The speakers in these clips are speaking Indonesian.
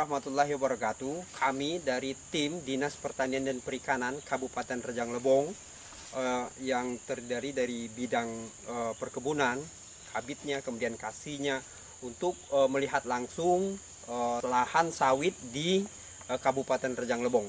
warahmatullahi wabarakatuh. Kami dari tim Dinas Pertanian dan Perikanan Kabupaten Rejang Lebong yang terdiri dari bidang perkebunan, kabitnya, kemudian kasihnya untuk melihat langsung lahan sawit di Kabupaten Rejang Lebong.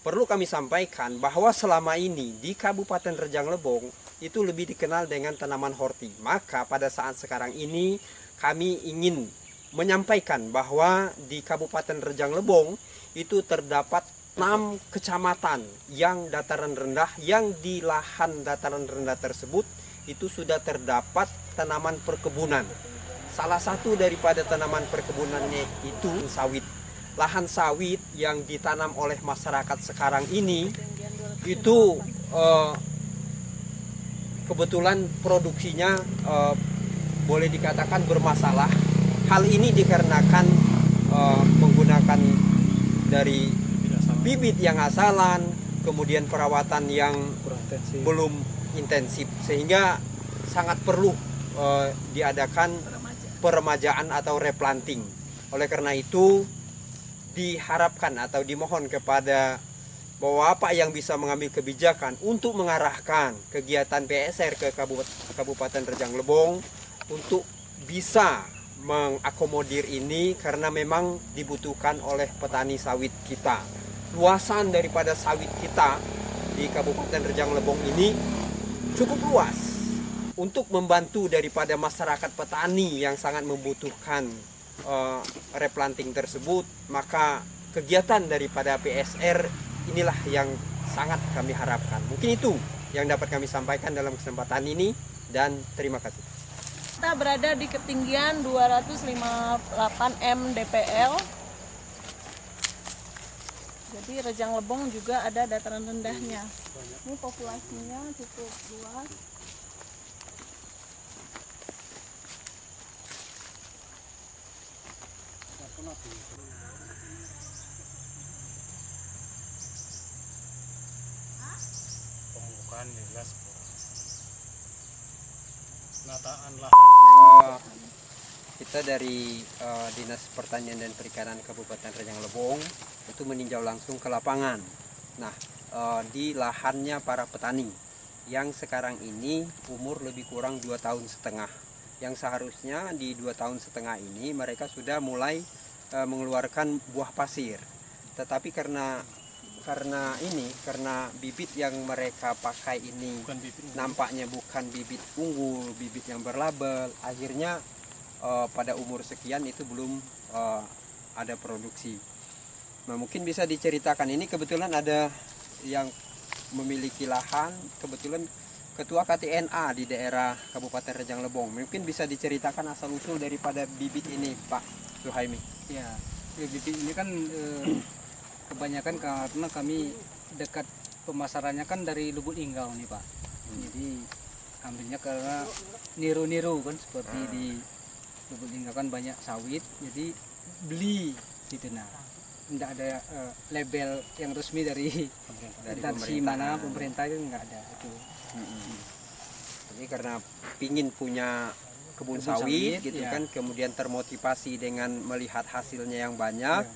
Perlu kami sampaikan bahwa selama ini di Kabupaten Rejang Lebong itu lebih dikenal dengan tanaman horti. Maka pada saat sekarang ini kami ingin menyampaikan bahwa di Kabupaten Rejang Lebong itu terdapat 6 kecamatan yang dataran rendah, yang di lahan dataran rendah tersebut itu sudah terdapat tanaman perkebunan. Salah satu daripada tanaman perkebunannya itu sawit. Lahan sawit yang ditanam oleh masyarakat sekarang ini itu kebetulan produksinya boleh dikatakan bermasalah. Hal ini dikarenakan menggunakan dari bibit yang asalan, kemudian perawatan yang belum intensif, sehingga sangat perlu diadakan peremajaan atau replanting. Oleh karena itu diharapkan atau dimohon kepada Bapak yang bisa mengambil kebijakan untuk mengarahkan kegiatan PSR ke Kabupaten Rejang Lebong untuk bisa mengakomodir ini, karena memang dibutuhkan oleh petani sawit kita. Luasan daripada sawit kita di Kabupaten Rejang Lebong ini cukup luas untuk membantu daripada masyarakat petani yang sangat membutuhkan replanting tersebut. Maka kegiatan daripada PSR inilah yang sangat kami harapkan. Mungkin itu yang dapat kami sampaikan dalam kesempatan ini, dan terima kasih. Kita berada di ketinggian 258 mdpl. Jadi Rejang Lebong juga ada dataran rendahnya. Ini populasinya cukup luas. Pembukaan jelas, penataan lahan. Kita dari Dinas Pertanian dan Perikanan Kabupaten Rejang Lebong itu meninjau langsung ke lapangan. Nah, di lahannya para petani yang sekarang ini umur lebih kurang 2,5 tahun. Yang seharusnya di 2,5 tahun ini mereka sudah mulai mengeluarkan buah pasir. Tetapi karena bibit yang mereka pakai ini nampaknya bukan bibit unggul, bibit yang berlabel, akhirnya pada umur sekian itu belum ada produksi. Nah, mungkin bisa diceritakan, ini kebetulan ada yang memiliki lahan, kebetulan Ketua KTNA di daerah Kabupaten Rejang Lebong. Mungkin bisa diceritakan asal usul daripada bibit ini, Pak Suhaimi. Ya, bibit ini kan kebanyakan karena kami dekat pemasarannya kan dari Lubuk Linggau nih, Pak. Jadi ambilnya karena niru-niru kan, seperti di Lubuk Linggau kan banyak sawit, jadi beli gitu. Nah, tidak ada label yang resmi dari instansi mana pemerintah, itu nggak ada itu. Jadi karena pingin punya kebun sawit gitu ya. Kan, kemudian termotivasi dengan melihat hasilnya yang banyak,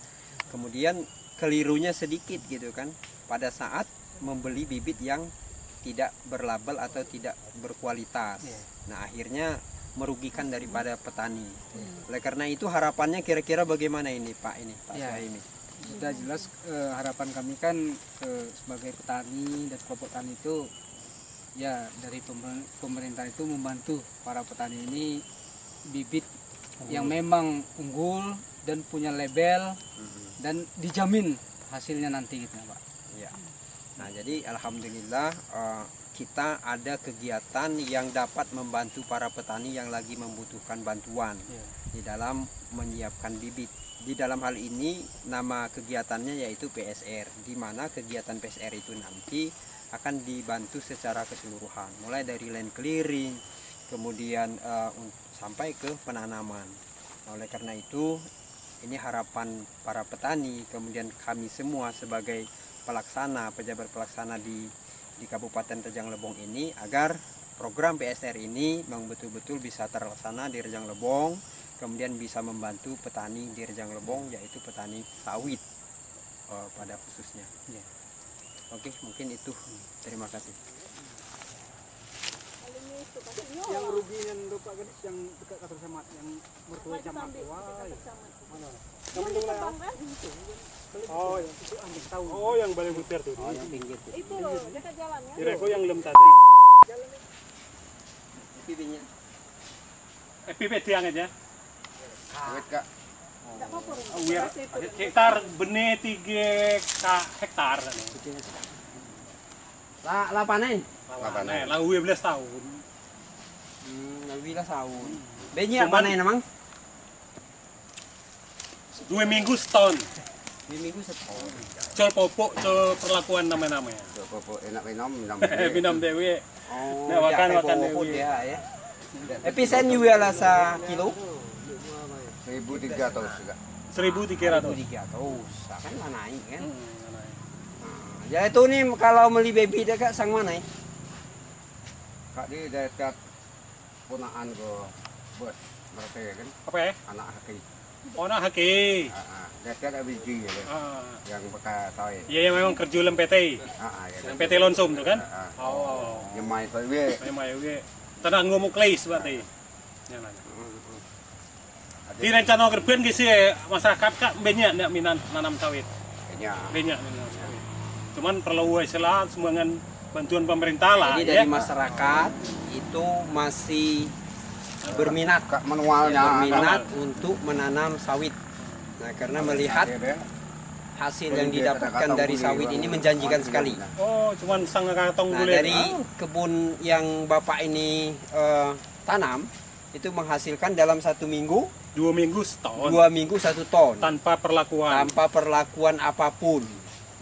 kemudian kelirunya sedikit gitu kan pada saat membeli bibit yang tidak berlabel atau tidak berkualitas. Nah, akhirnya merugikan daripada petani. Oleh karena itu harapannya kira-kira bagaimana ini, Pak Suhaimi? Sudah jelas harapan kami kan sebagai petani dan kelompok tani itu ya dari pemerintah itu membantu para petani ini bibit yang memang unggul dan punya label dan dijamin hasilnya nanti gitu, Pak. Ya. Nah, jadi alhamdulillah kita ada kegiatan yang dapat membantu para petani yang lagi membutuhkan bantuan di dalam menyiapkan bibit. Di dalam hal ini nama kegiatannya yaitu PSR, di mana kegiatan PSR itu nanti akan dibantu secara keseluruhan, mulai dari land clearing, kemudian sampai ke penanaman. Oleh karena itu ini harapan para petani, kemudian kami semua sebagai pejabat pelaksana di Kabupaten Rejang Lebong ini, agar program PSR ini memang betul-betul bisa terlaksana di Rejang Lebong, kemudian bisa membantu petani di Rejang Lebong, yaitu petani sawit pada khususnya. Ya. Oke, mungkin itu. Terima kasih. Yang rugi yang Pak Gadis yang dekat kantor camat yang mertua camat. Wah. Mana? Kamu mulai oh, yang itu ambil tahu. Oh, yang balik butir tuh. Oh, yang pinggir tuh. Itu loh, dekat jalannya. Direko yang lem tadi. Pipinya. Pipet tiang aja. Wet Kak. Enggak apa-apa. Biar hektar benih 3 hektar. Lah panen. Nah, lah 12 tahun. Lebih lah tahun. Banyak panen emang? 2 minggu setahun. 2 minggu setahun. Col popok, col perlakuan nama-namanya. Pokok enak minum Minum dewe. Oh, Nah, makan dewe. dewe. Ya. Episen juga lah sa kilo. 1.300 juga. 1.300. 300. Kan lah naik kan. Nah, Ya itu nih kalau beli baby dekat sang mana ya? Kak di dekat punaan ke bos mereka kan apa ya? anak haki. Oh, nah haki. Dekat ada biji ya, yang bekas sawit. Iya, yang memang kerja lem PT. Ya. Yang PT Lonsum tuh kan? Oh. Yang main sawit. Memang ya. Tenang ngomong kleis berarti. Yang mana? Di rencana kerben gitu ya, masyarakat kak banyak nak minat nanam sawit. Banyak nanam sawit. Cuman perlu istilah sumbangan bantuan pemerintah lah. Jadi ya. dari masyarakat itu masih berminat Kak manualnya berminat untuk menanam sawit. Nah, karena melihat hasil yang didapatkan dari sawit ini menjanjikan sekali. Oh, cuman sang kantong Nah, gulir. dari kebun yang Bapak ini tanam itu menghasilkan dalam 1 minggu 2 minggu setahun 2 minggu 1 ton tanpa perlakuan. tanpa perlakuan apapun.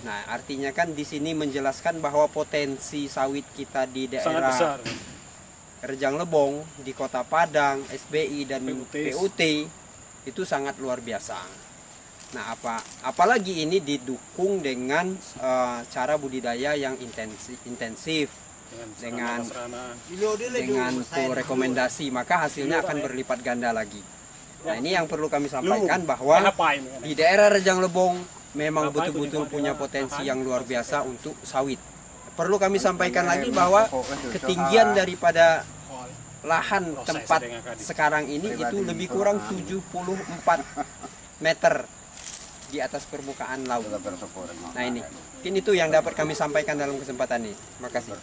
Nah, artinya kan di sini menjelaskan bahwa potensi sawit kita di Sangat daerah besar. Rejang Lebong, di Kota Padang, SBI dan PUT. PUT itu sangat luar biasa. Nah, apalagi ini didukung dengan cara budidaya yang intensif dengan tuh rekomendasi, maka hasilnya akan berlipat ganda lagi. Nah, ini yang perlu kami sampaikan bahwa di daerah Rejang Lebong memang betul-betul punya potensi yang luar biasa untuk sawit. Perlu kami sampaikan lagi bahwa ketinggian daripada lahan tempat sekarang ini itu lebih kurang 74 meter di atas permukaan laut. Nah, ini mungkin itu yang dapat kami sampaikan dalam kesempatan ini. Makasih.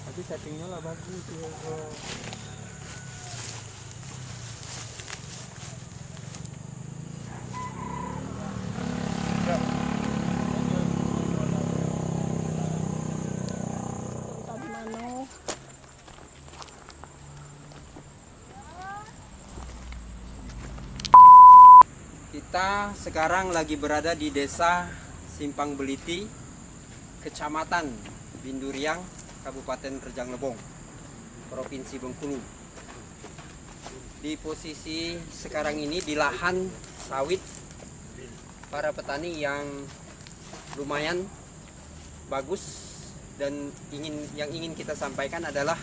Tapi settingnya lah bagus. Kita sekarang lagi berada di desa Simpang Beliti, Kecamatan Binduriang, Kabupaten Rejang Lebong, Provinsi Bengkulu. Di posisi sekarang ini di lahan sawit para petani yang lumayan bagus, dan yang ingin kita sampaikan adalah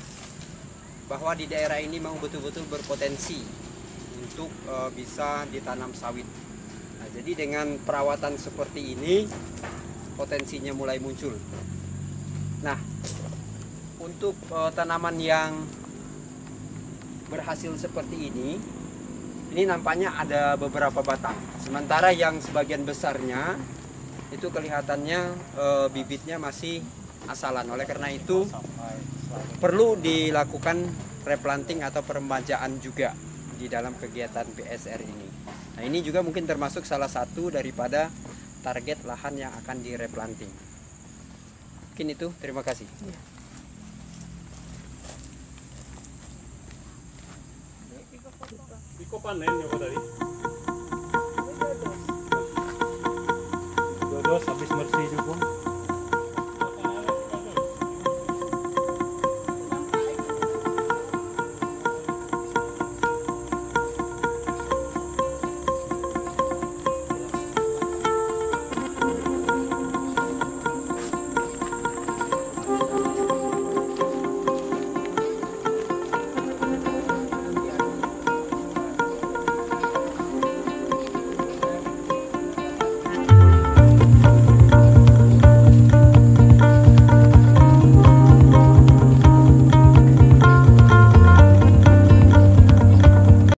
bahwa di daerah ini memang betul-betul berpotensi untuk bisa ditanam sawit. Nah, jadi dengan perawatan seperti ini potensinya mulai muncul. Nah, untuk tanaman yang berhasil seperti ini nampaknya ada beberapa batang. Sementara yang sebagian besarnya itu kelihatannya bibitnya masih asalan. Oleh karena itu perlu dilakukan replanting atau peremajaan juga di dalam kegiatan PSR ini. Nah, ini juga mungkin termasuk salah satu daripada target lahan yang akan direplanting. Mungkin itu, terima kasih. Iko panen ya tadi. Dodos habis bersih